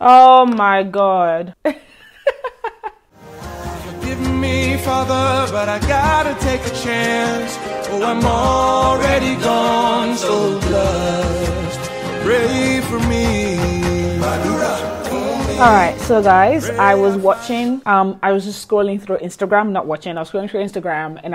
Oh my God. Forgive me, Father, but I gotta take a chance. Oh, I'm already gone, so blessed. Pray for me. Alright, so guys, I was watching, I was just scrolling through Instagram, I was scrolling through Instagram, and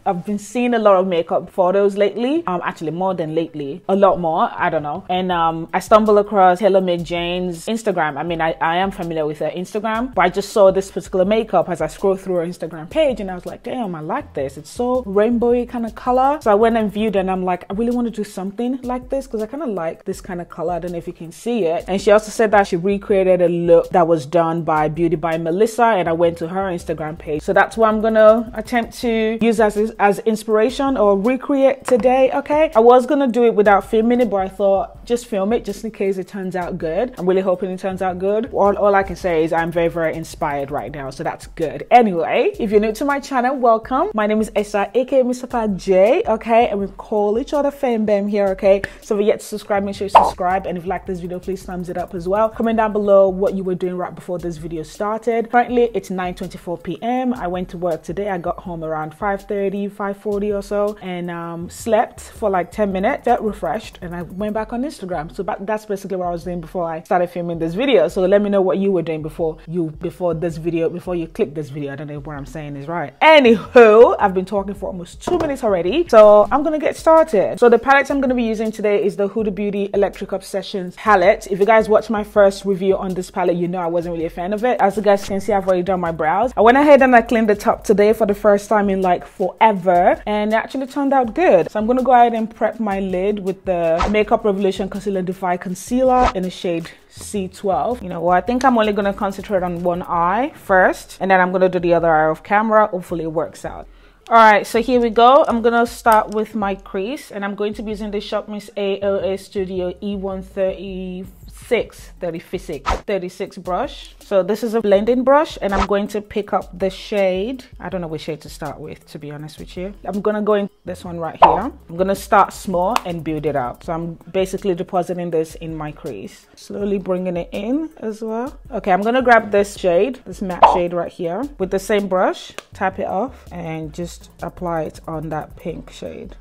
I've been seeing a lot of makeup photos lately, actually more than lately, a lot more, I don't know, and I stumbled across TaylorMade Jane's Instagram. I mean, I am familiar with her Instagram, but I just saw this particular makeup as I scrolled through her Instagram page, and I was like, damn, I like this. It's so rainbowy kind of color. So I went and viewed it, and I'm like, I really want to do something like this, because I kind of like this kind of color. I don't know if you can see it. And she also said that she recreated a look that was done by Beauty by Melissa, and I went to her Instagram page. So that's what I'm gonna attempt to use as inspiration or recreate today. Okay, I was gonna do it without filming it, but I thought just film it just in case it turns out good. I'm really hoping it turns out good. All I can say is I'm very, very inspired right now, so that's good. Anyway, if you're new to my channel, welcome. My name is Esther, aka MsTopacJay. Okay, and we call each other FamBam here. Okay, so if you're yet to subscribe, make sure you subscribe, and if you like this video, please thumbs it up as well. Comment down below what you were doing right before this video started. Currently it's 9:24 p.m. I went to work today. I got home around 5:40 or so, and slept for like 10 minutes, felt refreshed, and I went back on Instagram. So that's basically what I was doing before I started filming this video. So let me know what you were doing before you click this video. I don't know if what I'm saying is right. Anywho, I've been talking for almost 2 minutes already, so I'm gonna get started. So the palette I'm gonna be using today is the Huda Beauty Electric Obsessions palette. If you guys watched my first review on this palette, you know I wasn't really a fan of it. As you guys can see, I've already done my brows. I went ahead and I cleaned the top today for the first time in like forever, and it actually turned out good. So I'm gonna go ahead and prep my lid with the Makeup Revolution Conceal and Defy Concealer in the shade C12. You know what, I think I'm only gonna concentrate on one eye first, and then I'm gonna do the other eye off camera. Hopefully it works out. Alright, so here we go. I'm gonna start with my crease, and I'm going to be using the Shop Miss AOA Studio E136 brush. So this is a blending brush, and I'm going to pick up the shade. I don't know which shade to start with, to be honest with you. I'm gonna go in this one right here. I'm gonna start small and build it out. So I'm basically depositing this in my crease, slowly bringing it in as well. Okay, I'm gonna grab this shade, this matte shade right here, with the same brush, tap it off, and just apply it on that pink shade.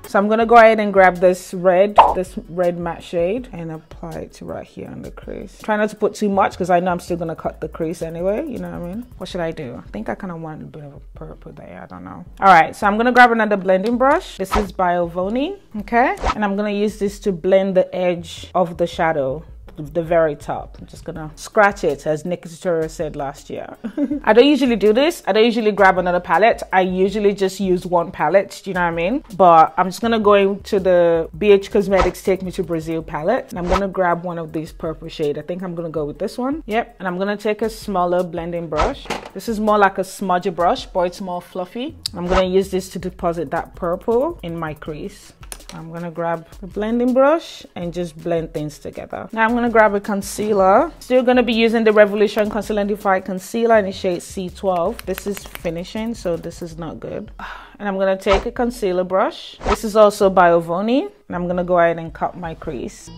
So I'm gonna go ahead and grab this red matte shade and apply it right here on the crease. Try not to put too much, because I know I'm still gonna cut the crease anyway, you know what I mean? What should I do? I think I kind of want a bit of a purple there, I don't know. All right, so I'm gonna grab another blending brush. This is by Ovoni, okay? And I'm gonna use this to blend the edge of the shadow, the very top. I'm just gonna scratch it, as Nick Tutorial said last year. I don't usually do this. I don't usually grab another palette. I usually just use one palette, do you know what I mean? But I'm just gonna go into the BH Cosmetics Take Me to Brazil palette, and I'm gonna grab one of these purple shade. I think I'm gonna go with this one. Yep, and I'm gonna take a smaller blending brush. This is more like a smudger brush, but it's more fluffy. I'm gonna use this to deposit that purple in my crease. I'm gonna grab the blending brush and just blend things together. Now I'm gonna grab a concealer. Still gonna be using the Revolution Conceal and Defy Concealer in the shade C12. This is finishing, so this is not good. And I'm gonna take a concealer brush. This is also by Ovoni, and I'm gonna go ahead and cut my crease.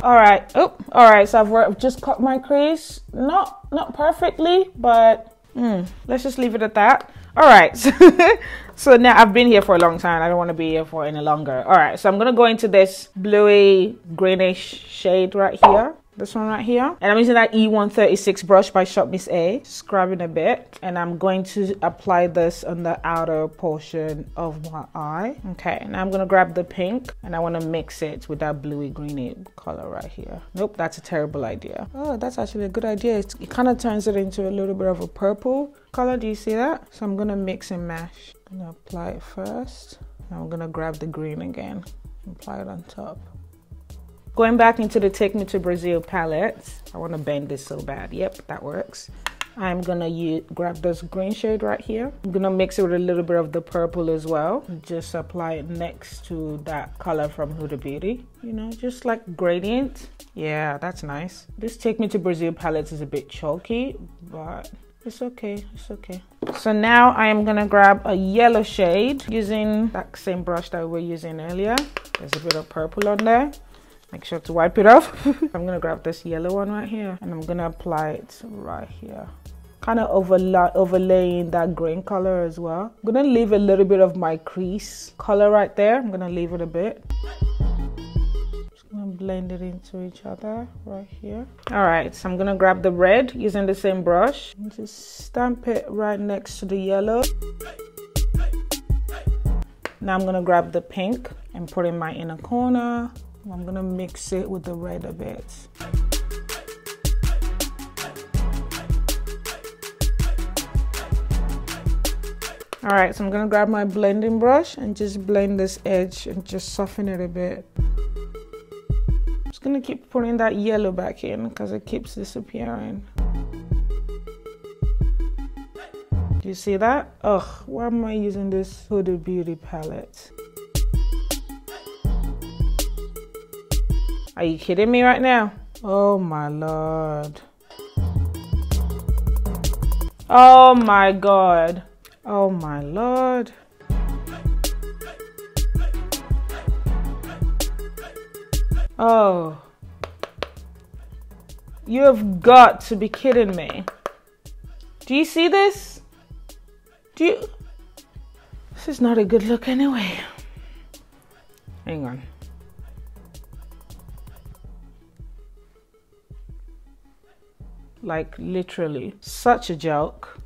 Alright, so I've just cut my crease. Not perfectly, but let's just leave it at that. Alright, so now I've been here for a long time. I don't want to be here for any longer. Alright, so I'm gonna go into this bluey greenish shade right here. This one right here, and I'm using that E136 brush by Shop Miss A, scrubbing a bit, and I'm going to apply this on the outer portion of my eye. Okay, now I'm gonna grab the pink, and I want to mix it with that bluey greeny color right here. Nope, that's a terrible idea. Oh, that's actually a good idea. It kind of turns it into a little bit of a purple color. Do you see that? So I'm gonna mix and mash. I'm gonna apply it first. Now I'm gonna grab the green again and apply it on top. Going back into the Take Me to Brazil palette, I want to bend this so bad. Yep, that works. I'm gonna grab this green shade right here. I'm gonna mix it with a little bit of the purple as well. Just apply it next to that color from Huda Beauty. You know, just like gradient. Yeah, that's nice. This Take Me to Brazil palette is a bit chalky, but It's okay, it's okay. So now I am gonna grab a yellow shade using that same brush that we were using earlier. There's a bit of purple on there. Make sure to wipe it off. I'm gonna grab this yellow one right here and I'm gonna apply it right here. Kind of overlaying that green color as well. I'm gonna leave a little bit of my crease color right there. I'm gonna leave it a bit. Just gonna blend it into each other right here. All right, so I'm gonna grab the red using the same brush and just stamp it right next to the yellow. Now I'm gonna grab the pink and put it in my inner corner. I'm gonna mix it with the red a bit. All right, so I'm gonna grab my blending brush and just blend this edge and just soften it a bit. I'm just gonna keep putting that yellow back in because it keeps disappearing. Do you see that? Ugh, why am I using this Huda Beauty palette? Are you kidding me right now? Oh my Lord. Oh my God. Oh my Lord. Oh. You have got to be kidding me. Do you see this? This is not a good look anyway. Hang on. Like literally, such a joke.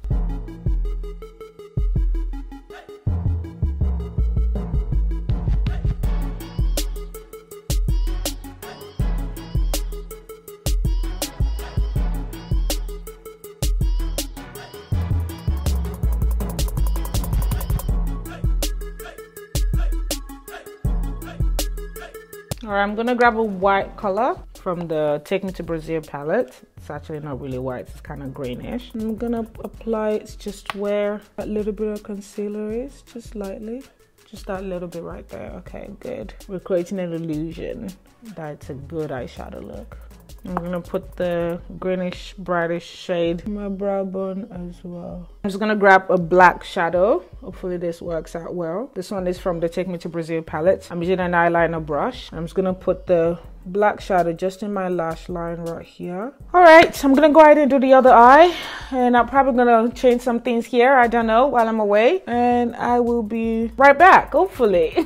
All right, I'm gonna grab a white color from the Take Me to Brazil palette. It's actually not really white, it's kind of greenish. I'm gonna apply it just where that little bit of concealer is, just lightly. Just that little bit right there. Okay, good. We're creating an illusion that it's a good eyeshadow look. I'm gonna put the greenish, brightish shade in my brow bone as well. I'm just gonna grab a black shadow. Hopefully this works out well. This one is from the Take Me to Brazil palette. I'm using an eyeliner brush. I'm just gonna put the black shadow just in my lash line right here. All right, so I'm gonna go ahead and do the other eye. And I'm probably gonna change some things here, I don't know, while I'm away. And I will be right back, hopefully.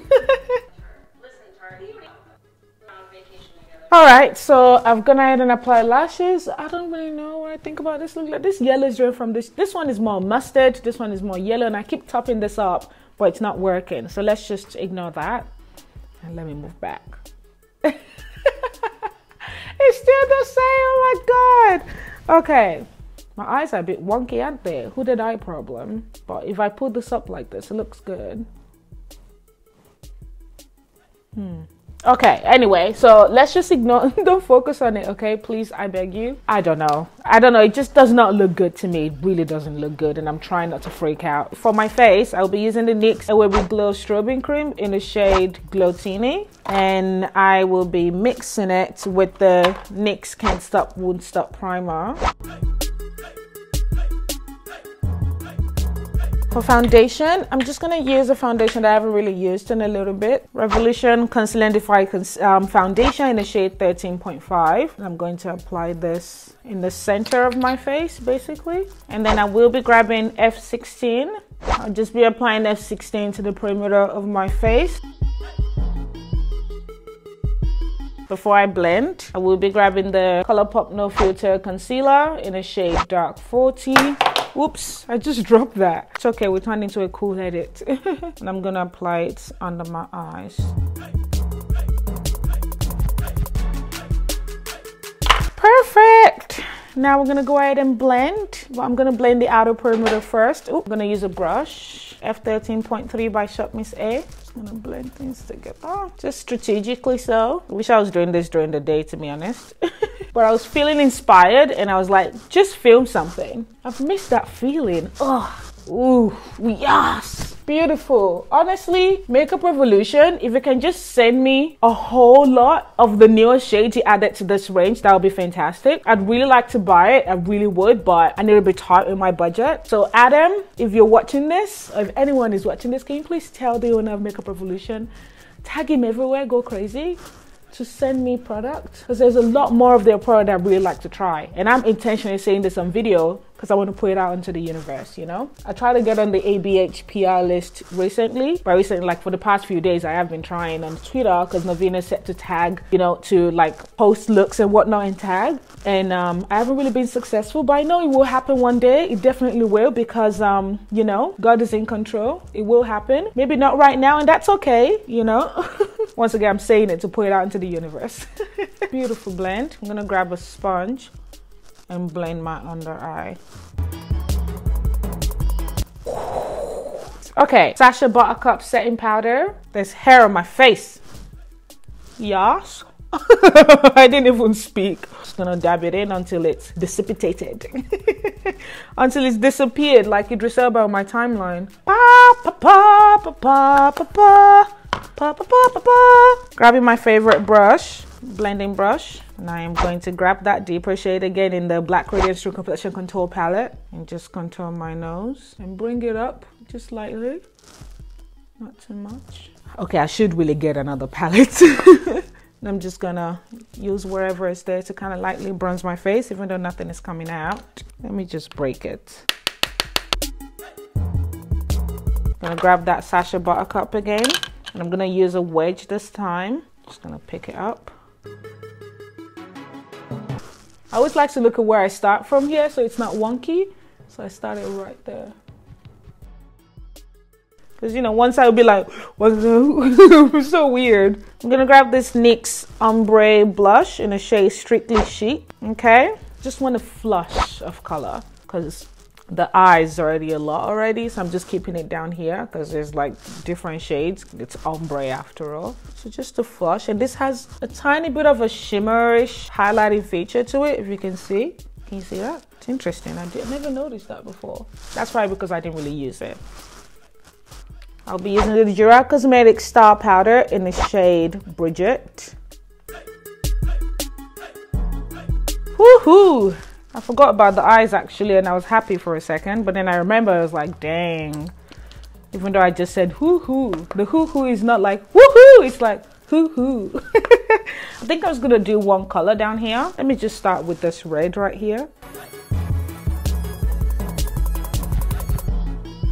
All right, so I've gone ahead and applied lashes. I don't really know what I think about this look. Like this yellow is from this one is more mustard, this one is more yellow, and I keep topping this up, but it's not working. So let's just ignore that and let me move back. It's still the same. Oh my God. Okay, my eyes are a bit wonky, aren't they? Who did eye problem? But if I pull this up like this, it looks good. Okay, anyway, so let's just ignore, don't focus on it, okay? Please, I beg you. I don't know, it just does not look good to me. It really doesn't look good, and I'm trying not to freak out. For my face, I'll be using the NYX Away Glow Strobing Cream in the shade Glow-Tini, and I will be mixing it with the NYX Can't Stop Won't Stop Primer. For foundation, I'm just going to use a foundation that I haven't really used in a little bit. Revolution Conceal and Defy Foundation in the shade 13.5. I'm going to apply this in the center of my face, basically. And then I will be grabbing F16. I'll just be applying F16 to the perimeter of my face. Before I blend, I will be grabbing the Colourpop No Filter Concealer in the shade Dark 40. Whoops, I just dropped that. It's okay, we turned into a cool edit. And I'm gonna apply it under my eyes. Perfect! Now we're gonna go ahead and blend. Well, I'm gonna blend the outer perimeter first. Ooh, I'm gonna use a brush, F13.3 by Shop Miss A. Just gonna blend things together, just strategically so. I wish I was doing this during the day, to be honest. But I was feeling inspired and I was like, just film something. I've missed that feeling. Oh, ooh, yes. Beautiful. Honestly, Makeup Revolution, if you can just send me a whole lot of the newer shades you added to this range, that would be fantastic. I'd really like to buy it. I really would, but I need to be tight with my budget. So Adam, if you're watching this, or if anyone is watching this, can you please tell the owner of Makeup Revolution, tag him everywhere, go crazy, to send me product, because there's a lot more of their product I'd really like to try. And I'm intentionally saying this on video because I want to put it out into the universe, you know? I tried to get on the ABH PR list recently, but recently, like for the past few days, I have been trying on Twitter because Naveen is set to tag, you know, to like post looks and whatnot and tag. And I haven't really been successful, but I know it will happen one day. It definitely will, because, you know, God is in control. It will happen. Maybe not right now, and that's okay, you know? Once again, I'm saying it to put it out into the universe. Beautiful blend. I'm gonna grab a sponge and blend my under eye. Okay, Sacha Buttercup setting powder. There's hair on my face. Yes. I didn't even speak. Just gonna dab it in until it's dissipated. Until it's disappeared like Idris Elba on my timeline. Pa, pa, pa, pa, pa, pa, pa. Pa, pa, pa, pa, pa. Grabbing my favorite brush, blending brush, and I am going to grab that deeper shade again in the Black Radiance True Complexion Contour palette and just contour my nose and bring it up just slightly, not too much. Okay, I should really get another palette. I'm just gonna use wherever it's there to kind of lightly bronze my face, even though nothing is coming out. Let me just break it. Gonna grab that Sacha Buttercup again, and I'm gonna use a wedge this time. Just gonna pick it up. I always like to look at where I start from here so it's not wonky. So I started right there. Because, you know, one side would be like, what's so weird. I'm gonna grab this NYX Ombre blush in a shade Strictly Chic. Okay, just want a flush of color because the eye is already a lot already, so I'm just keeping it down here because there's like different shades. It's ombre after all. So just a flush, and this has a tiny bit of a shimmerish highlighting feature to it, if you can see. Can you see that? It's interesting. I never noticed that before. That's probably because I didn't really use it. I'll be using the Gerard Cosmetics Star Powder in the shade Bridget. Woohoo! I forgot about the eyes actually, and I was happy for a second, but then I remember I was like, dang. Even though I just said hoo-hoo, the hoo-hoo is not like woohoo, it's like hoo-hoo. I think I was gonna do one color down here. Let me just start with this red right here.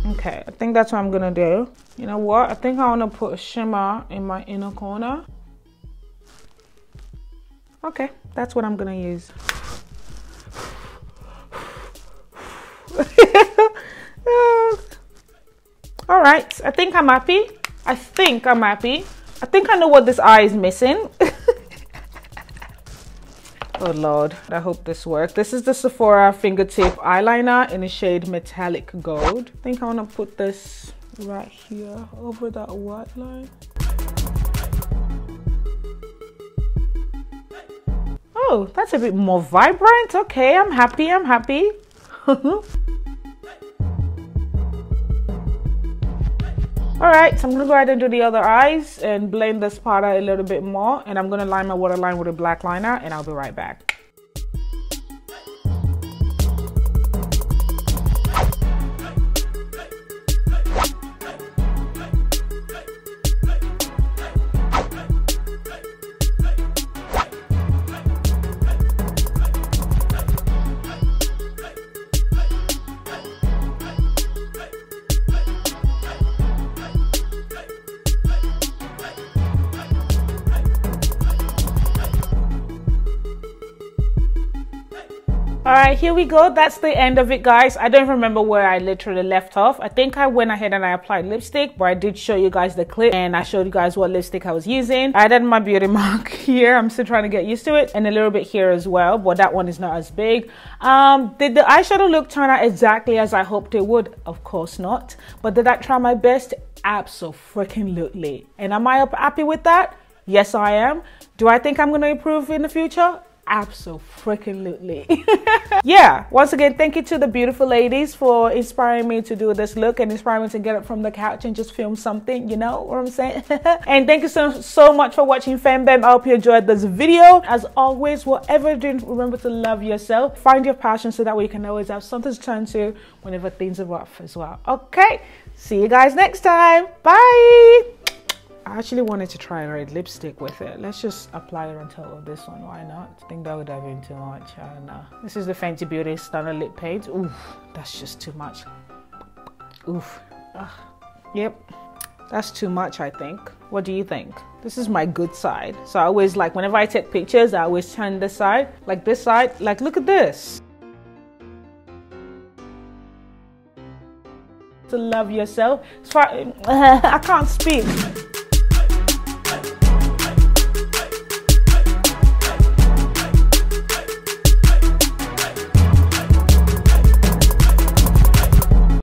Okay, I think that's what I'm gonna do. You know what? I think I wanna put a shimmer in my inner corner. Okay, that's what I'm gonna use. All right, I think I'm happy. I think I know what this eye is missing. Oh Lord, I hope this works. This is the Sephora fingertip eyeliner in the shade Metallic Gold. I think I want to put this right here over that white line. Oh, that's a bit more vibrant. Okay, I'm happy. All right, so I'm gonna go ahead and do the other eyes and blend this powder a little bit more, and I'm gonna line my waterline with a black liner, and I'll be right back. All right, here we go. That's the end of it, guys. I don't remember where I literally left off. I think I went ahead and I applied lipstick, but I did show you guys the clip and I showed you guys what lipstick I was using. I added my beauty mark here. I'm still trying to get used to it, and a little bit here as well, but that one is not as big. Did the eyeshadow look turn out exactly as I hoped it would? Of course not. But did I try my best? Absolutely. And am I happy with that? Yes, I am. Do I think I'm going to improve in the future? Absolutely. Yeah, once again, thank you to the beautiful ladies for inspiring me to do this look and inspiring me to get up from the couch and just film something, you know what I'm saying? And thank you so much for watching FamBam. I hope you enjoyed this video. As always, whatever you're doing, remember to love yourself. Find your passion so that way you can always have something to turn to whenever things are rough as well. Okay, see you guys next time. Bye. I actually wanted to try red lipstick with it. Let's just apply it on top of this one. Why not? I think that would have been too much. I don't know. This is the Fenty Beauty Stunner Lip Paint. Oof, that's just too much. Oof. Ugh. Yep, that's too much, I think. What do you think? This is my good side. So I always, like, whenever I take pictures, I always turn this side. Like this side. Like, look at this. To love yourself. I can't speak.